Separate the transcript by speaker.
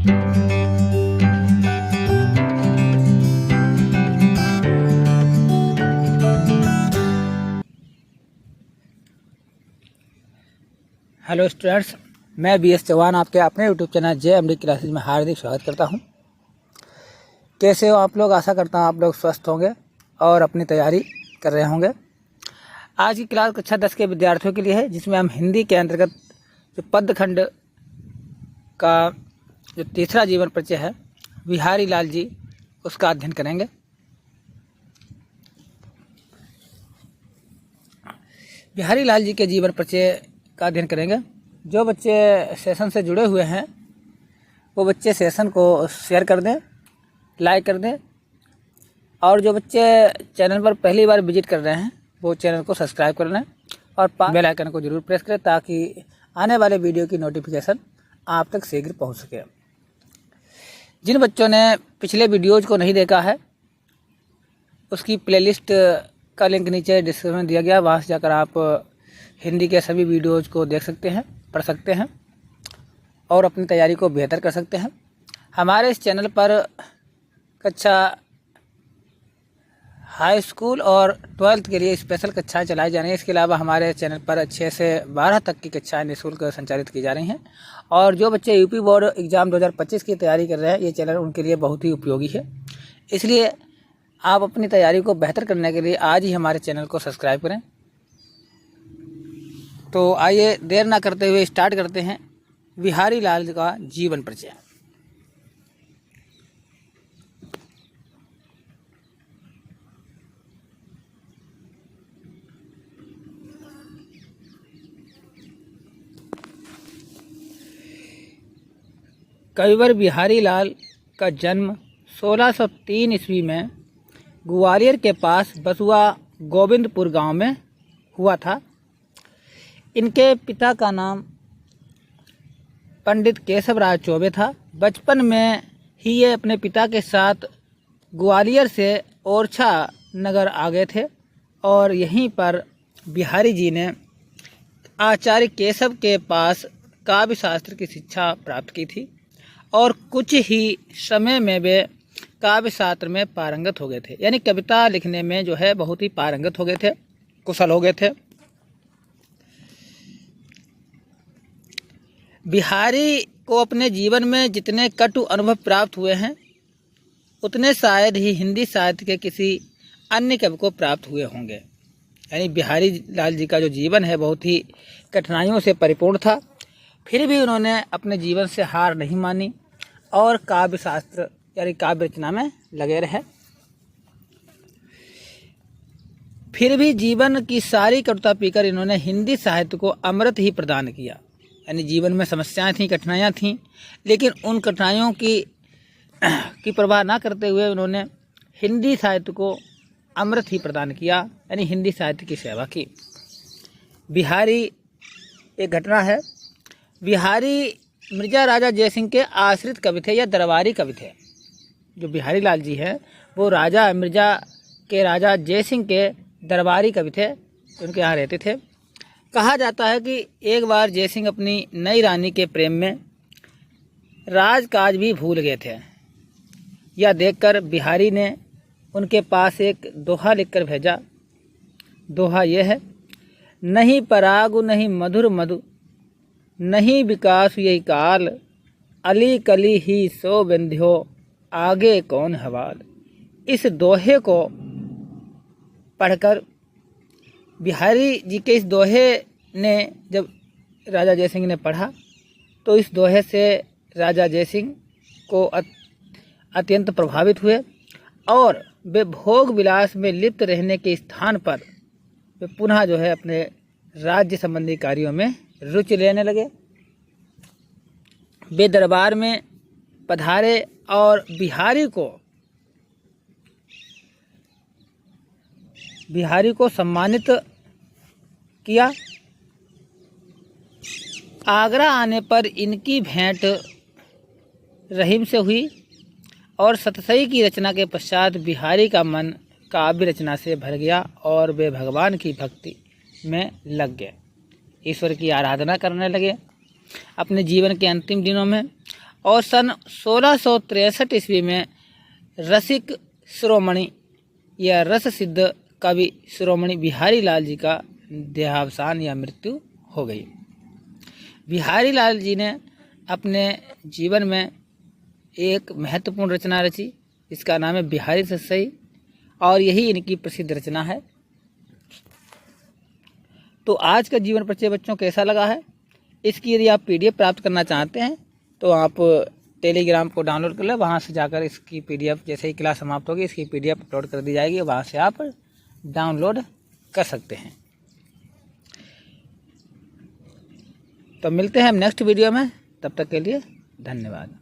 Speaker 1: Hello students, मैं BS Chauhan आपके अपने यूट्यूब चैनल JMD क्लासेज में हार्दिक स्वागत करता हूं। कैसे हो आप लोग? आशा करता हूं आप लोग स्वस्थ होंगे और अपनी तैयारी कर रहे होंगे। आज की क्लास कक्षा 10 के विद्यार्थियों के लिए है, जिसमें हम हिंदी के अंतर्गत जो पद्यखंड का जो तीसरा जीवन परिचय है बिहारी लाल जी, उसका अध्ययन करेंगे। बिहारी लाल जी के जीवन परिचय का अध्ययन करेंगे। जो बच्चे सेशन से जुड़े हुए हैं वो बच्चे सेशन को शेयर कर दें, लाइक कर दें, और जो बच्चे चैनल पर पहली बार विजिट कर रहे हैं वो चैनल को सब्सक्राइब कर लें और बेल आइकन को जरूर प्रेस करें, ताकि आने वाले वीडियो की नोटिफिकेशन आप तक शीघ्र पहुंच सके। जिन बच्चों ने पिछले वीडियोज़ को नहीं देखा है, उसकी प्लेलिस्ट का लिंक नीचे डिस्क्रिप्शन में दिया गया, वहाँ से जाकर आप हिंदी के सभी वीडियोज़ को देख सकते हैं, पढ़ सकते हैं और अपनी तैयारी को बेहतर कर सकते हैं। हमारे इस चैनल पर कक्षा हाई स्कूल और 12th के लिए स्पेशल कक्षाएं चलाई जा रही हैं। इसके अलावा हमारे चैनल पर 6 से 12 तक की कक्षाएं निःशुल्क संचालित की जा रही हैं। और जो बच्चे यूपी बोर्ड एग्ज़ाम 2025 की तैयारी कर रहे हैं, ये चैनल उनके लिए बहुत ही उपयोगी है। इसलिए आप अपनी तैयारी को बेहतर करने के लिए आज ही हमारे चैनल को सब्सक्राइब करें। तो आइए देर ना करते हुए स्टार्ट करते हैं बिहारी लाल का जीवन परिचय। कविवर बिहारी लाल का जन्म 1603 ईस्वी में ग्वालियर के पास बसुआ गोविंदपुर गांव में हुआ था। इनके पिता का नाम पंडित केशवराज चौबे था। बचपन में ही ये अपने पिता के साथ ग्वालियर से ओरछा नगर आ गए थे और यहीं पर बिहारी जी ने आचार्य केशव के पास काव्य शास्त्र की शिक्षा प्राप्त की थी और कुछ ही समय में वे काव्य शास्त्र में पारंगत हो गए थे, यानी कविता लिखने में जो है बहुत ही पारंगत हो गए थे, कुशल हो गए थे। बिहारी को अपने जीवन में जितने कटु अनुभव प्राप्त हुए हैं, उतने शायद ही हिंदी साहित्य के किसी अन्य कवि को प्राप्त हुए होंगे। यानी बिहारी लाल जी का जो जीवन है बहुत ही कठिनाइयों से परिपूर्ण था, फिर भी उन्होंने अपने जीवन से हार नहीं मानी और काव्य शास्त्र यानी काव्य रचना में लगे रहे। फिर भी जीवन की सारी कटुता पीकर इन्होंने हिंदी साहित्य को अमृत ही प्रदान किया। यानी जीवन में समस्याएं थीं, कठिनाइयां थीं, लेकिन उन कठिनाइयों की परवाह ना करते हुए उन्होंने हिंदी साहित्य को अमृत ही प्रदान किया, यानी हिंदी साहित्य की सेवा की। बिहारी एक घटना है। बिहारी मिर्जा राजा जयसिंह के आश्रित कवि थे या दरबारी कवि थे। जो बिहारी लाल जी हैं वो राजा जयसिंह के दरबारी कवि थे, उनके यहाँ रहते थे। कहा जाता है कि एक बार जयसिंह अपनी नई रानी के प्रेम में राजकाज भी भूल गए थे। यह देखकर बिहारी ने उनके पास एक दोहा लिखकर भेजा। दोहा यह है: नहीं परागु नहीं मधुर मधु, नहीं विकास यही काल, अली कली ही सो बंध्यो, आगे कौन हवाल। इस दोहे को पढ़कर बिहारी जी के इस दोहे ने जब राजा जयसिंह ने पढ़ा तो इस दोहे से राजा जयसिंह को अत्यंत प्रभावित हुए और वे भोग विलास में लिप्त रहने के स्थान पर वे पुनः जो है अपने राज्य संबंधी कार्यों में रुचि लेने लगे। वे दरबार में पधारे और बिहारी को सम्मानित किया। आगरा आने पर इनकी भेंट रहीम से हुई और सतसई की रचना के पश्चात बिहारी का मन काव्य रचना से भर गया और वे भगवान की भक्ति में लग गए, ईश्वर की आराधना करने लगे अपने जीवन के अंतिम दिनों में। और सन 1663 ईस्वी में रसिक शिरोमणि या रस सिद्ध कवि शिरोमणि बिहारी लाल जी का देहावसान या मृत्यु हो गई। बिहारी लाल जी ने अपने जीवन में एक महत्वपूर्ण रचना रची, इसका नाम है बिहारी सतसई, और यही इनकी प्रसिद्ध रचना है। तो आज का जीवन परिचय बच्चों कैसा लगा है? इसकी यदि आप PDF प्राप्त करना चाहते हैं तो आप टेलीग्राम को डाउनलोड कर लें, वहाँ से जाकर इसकी PDF जैसे ही क्लास समाप्त होगी इसकी PDF अपलोड कर दी जाएगी, वहाँ से आप डाउनलोड कर सकते हैं। तो मिलते हैं हम नेक्स्ट वीडियो में, तब तक के लिए धन्यवाद।